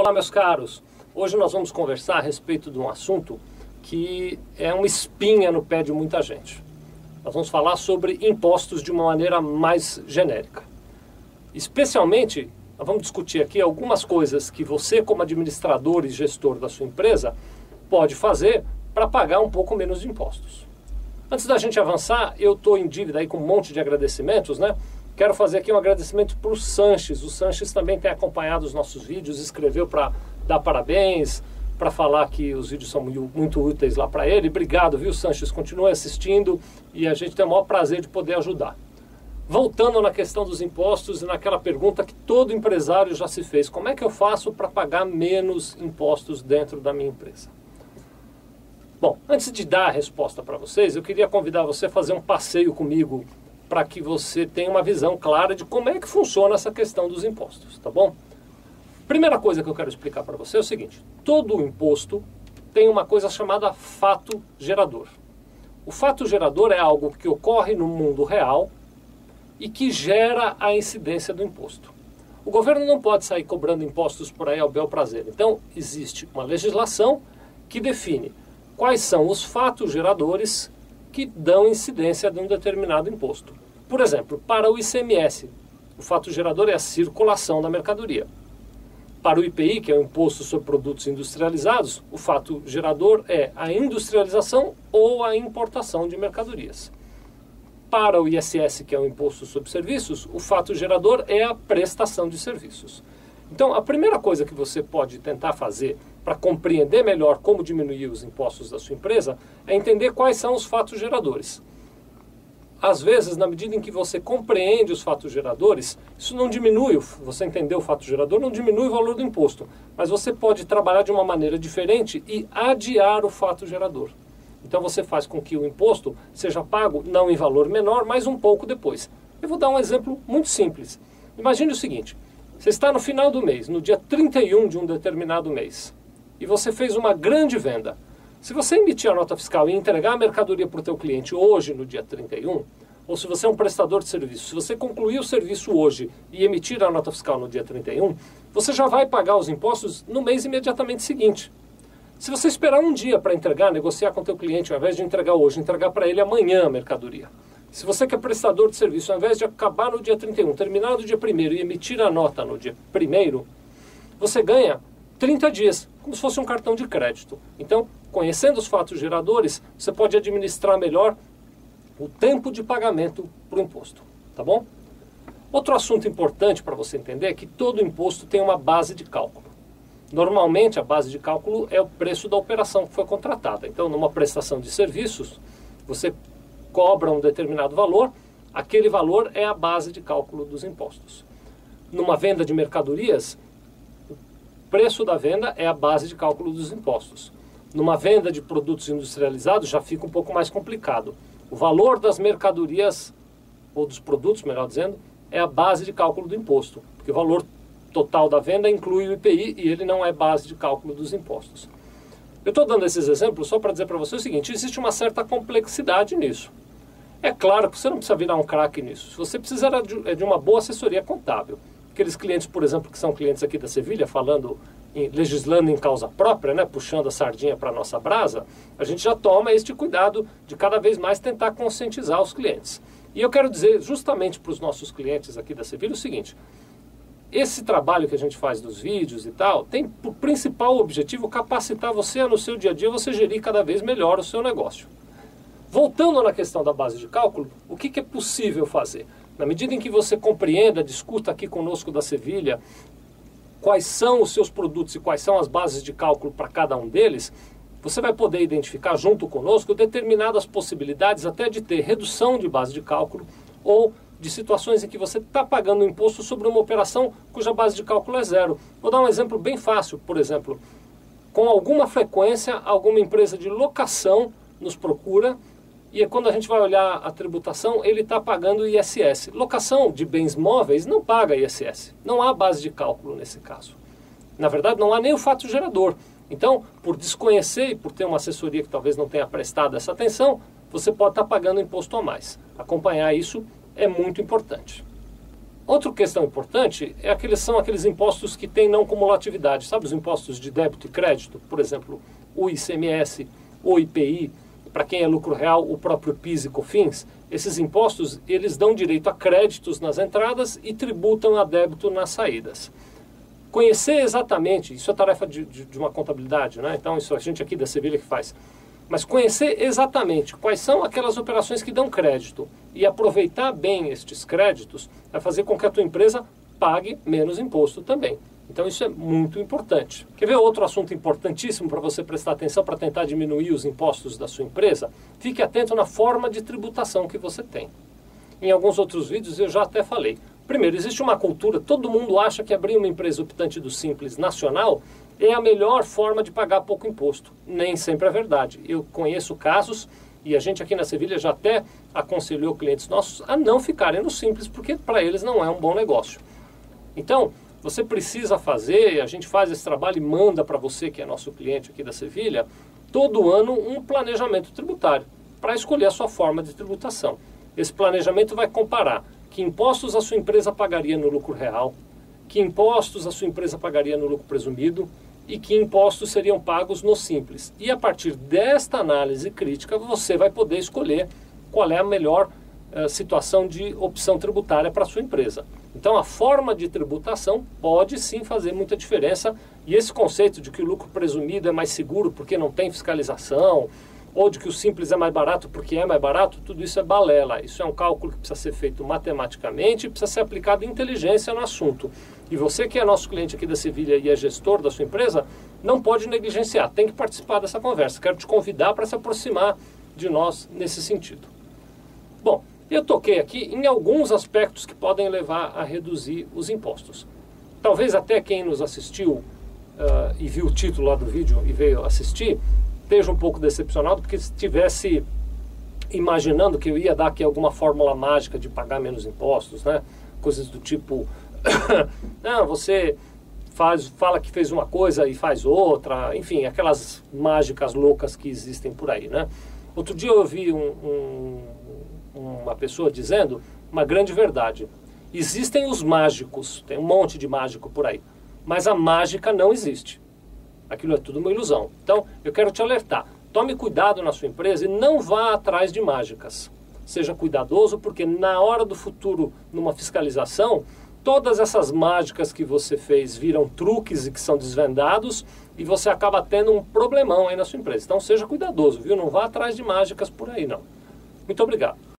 Olá, meus caros. Hoje nós vamos conversar a respeito de um assunto que é uma espinha no pé de muita gente. Nós vamos falar sobre impostos de uma maneira mais genérica. Especialmente, nós vamos discutir aqui algumas coisas que você, como administrador e gestor da sua empresa, pode fazer para pagar um pouco menos de impostos. Antes da gente avançar, eu estou em dívida aí com um monte de agradecimentos, né? Quero fazer aqui um agradecimento para o Sanches. O Sanches também tem acompanhado os nossos vídeos, escreveu para dar parabéns, para falar que os vídeos são muito úteis lá para ele. Obrigado, viu, Sanches? Continue assistindo e a gente tem o maior prazer de poder ajudar. Voltando na questão dos impostos e naquela pergunta que todo empresário já se fez. Como é que eu faço para pagar menos impostos dentro da minha empresa? Bom, antes de dar a resposta para vocês, eu queria convidar você a fazer um passeio comigo para que você tenha uma visão clara de como é que funciona essa questão dos impostos, tá bom? Primeira coisa que eu quero explicar para você é o seguinte: todo imposto tem uma coisa chamada fato gerador. O fato gerador é algo que ocorre no mundo real e que gera a incidência do imposto. O governo não pode sair cobrando impostos por aí ao bel prazer. Então, existe uma legislação que define quais são os fatos geradores que dão incidência de um determinado imposto. Por exemplo, para o ICMS, o fato gerador é a circulação da mercadoria. Para o IPI, que é o Imposto sobre Produtos Industrializados, o fato gerador é a industrialização ou a importação de mercadorias. Para o ISS, que é o Imposto sobre Serviços, o fato gerador é a prestação de serviços. Então, a primeira coisa que você pode tentar fazer para compreender melhor como diminuir os impostos da sua empresa é entender quais são os fatos geradores. Às vezes, na medida em que você compreende os fatos geradores, isso não diminui, você entender o fato gerador não diminui o valor do imposto, mas você pode trabalhar de uma maneira diferente e adiar o fato gerador. Então você faz com que o imposto seja pago não em valor menor, mas um pouco depois. Eu vou dar um exemplo muito simples. Imagine o seguinte: você está no final do mês, no dia 31 de um determinado mês, e você fez uma grande venda. Se você emitir a nota fiscal e entregar a mercadoria para o teu cliente hoje, no dia 31, ou se você é um prestador de serviço, se você concluir o serviço hoje e emitir a nota fiscal no dia 31, você já vai pagar os impostos no mês imediatamente seguinte. Se você esperar um dia para entregar, negociar com o teu cliente, ao invés de entregar hoje, entregar para ele amanhã a mercadoria. Se você que é prestador de serviço, ao invés de acabar no dia 31, terminar no dia 1º e emitir a nota no dia 1º, você ganha 30 dias, como se fosse um cartão de crédito. Então, conhecendo os fatos geradores, você pode administrar melhor o tempo de pagamento para o imposto, tá bom? Outro assunto importante para você entender é que todo imposto tem uma base de cálculo. Normalmente, a base de cálculo é o preço da operação que foi contratada. Então, numa prestação de serviços, você cobra um determinado valor, aquele valor é a base de cálculo dos impostos. Numa venda de mercadorias, o preço da venda é a base de cálculo dos impostos. Numa venda de produtos industrializados já fica um pouco mais complicado. O valor das mercadorias, ou dos produtos, melhor dizendo, é a base de cálculo do imposto, porque o valor total da venda inclui o IPI e ele não é base de cálculo dos impostos. Eu estou dando esses exemplos só para dizer para você o seguinte: existe uma certa complexidade nisso. É claro que você não precisa virar um craque nisso. Você precisa de uma boa assessoria contábil. Aqueles clientes, por exemplo, que são clientes aqui da Sevilha, legislando em causa própria, né, puxando a sardinha para a nossa brasa, a gente já toma este cuidado de cada vez mais tentar conscientizar os clientes. E eu quero dizer justamente para os nossos clientes aqui da Sevilha o seguinte: esse trabalho que a gente faz dos vídeos e tal, tem por principal objetivo capacitar você a, no seu dia a dia, você gerir cada vez melhor o seu negócio. Voltando na questão da base de cálculo, o que é possível fazer? Na medida em que você compreenda, discuta aqui conosco da Sevilha quais são os seus produtos e quais são as bases de cálculo para cada um deles, você vai poder identificar junto conosco determinadas possibilidades até de ter redução de base de cálculo ou de situações em que você está pagando imposto sobre uma operação cuja base de cálculo é zero. Vou dar um exemplo bem fácil. Por exemplo, com alguma frequência, alguma empresa de locação nos procura e quando a gente vai olhar a tributação, ele está pagando ISS. Locação de bens móveis não paga ISS. Não há base de cálculo nesse caso. Na verdade, não há nem o fato gerador. Então, por desconhecer e por ter uma assessoria que talvez não tenha prestado essa atenção, você pode estar pagando imposto a mais. Acompanhar isso é muito importante. Outra questão importante são aqueles impostos que têm não cumulatividade. Sabe os impostos de débito e crédito? Por exemplo, o ICMS, o IPI, para quem é lucro real, o próprio PIS e COFINS. Esses impostos, eles dão direito a créditos nas entradas e tributam a débito nas saídas. Conhecer exatamente, isso é tarefa de uma contabilidade, né? Então isso a gente aqui da Sevilha que faz. Mas conhecer exatamente quais são aquelas operações que dão crédito e aproveitar bem estes créditos vai fazer com que a tua empresa pague menos imposto também. Então isso é muito importante. Quer ver outro assunto importantíssimo para você prestar atenção para tentar diminuir os impostos da sua empresa? Fique atento na forma de tributação que você tem. Em alguns outros vídeos eu já até falei. Primeiro, existe uma cultura, todo mundo acha que abrir uma empresa optante do Simples nacional é a melhor forma de pagar pouco imposto. Nem sempre é verdade. Eu conheço casos, e a gente aqui na Sevilha já até aconselhou clientes nossos a não ficarem no Simples, porque para eles não é um bom negócio. Então, você precisa fazer, a gente faz esse trabalho e manda para você, que é nosso cliente aqui da Sevilha, todo ano um planejamento tributário, para escolher a sua forma de tributação. Esse planejamento vai comparar que impostos a sua empresa pagaria no lucro real, que impostos a sua empresa pagaria no lucro presumido e que impostos seriam pagos no Simples. E a partir desta análise crítica, você vai poder escolher qual é a melhor situação de opção tributária para a sua empresa. Então, a forma de tributação pode sim fazer muita diferença. E esse conceito de que o lucro presumido é mais seguro porque não tem fiscalização, ou de que o Simples é mais barato porque é mais barato, tudo isso é balela. Isso é um cálculo que precisa ser feito matematicamente e precisa ser aplicado inteligência no assunto. E você que é nosso cliente aqui da Sevilha e é gestor da sua empresa, não pode negligenciar, tem que participar dessa conversa. Quero te convidar para se aproximar de nós nesse sentido. Bom, eu toquei aqui em alguns aspectos que podem levar a reduzir os impostos. Talvez até quem nos assistiu e viu o título lá do vídeo e veio assistir, esteja um pouco decepcionado, porque se estivesse imaginando que eu ia dar aqui alguma fórmula mágica de pagar menos impostos, né? Coisas do tipo, não, você fala que fez uma coisa e faz outra, enfim, aquelas mágicas loucas que existem por aí, né? Outro dia eu ouvi uma pessoa dizendo uma grande verdade. Existem os mágicos, tem um monte de mágico por aí, mas a mágica não existe. Aquilo é tudo uma ilusão. Então, eu quero te alertar. Tome cuidado na sua empresa e não vá atrás de mágicas. Seja cuidadoso, porque na hora do futuro, numa fiscalização, todas essas mágicas que você fez viram truques e que são desvendados e você acaba tendo um problemão aí na sua empresa. Então, seja cuidadoso, viu? Não vá atrás de mágicas por aí, não. Muito obrigado.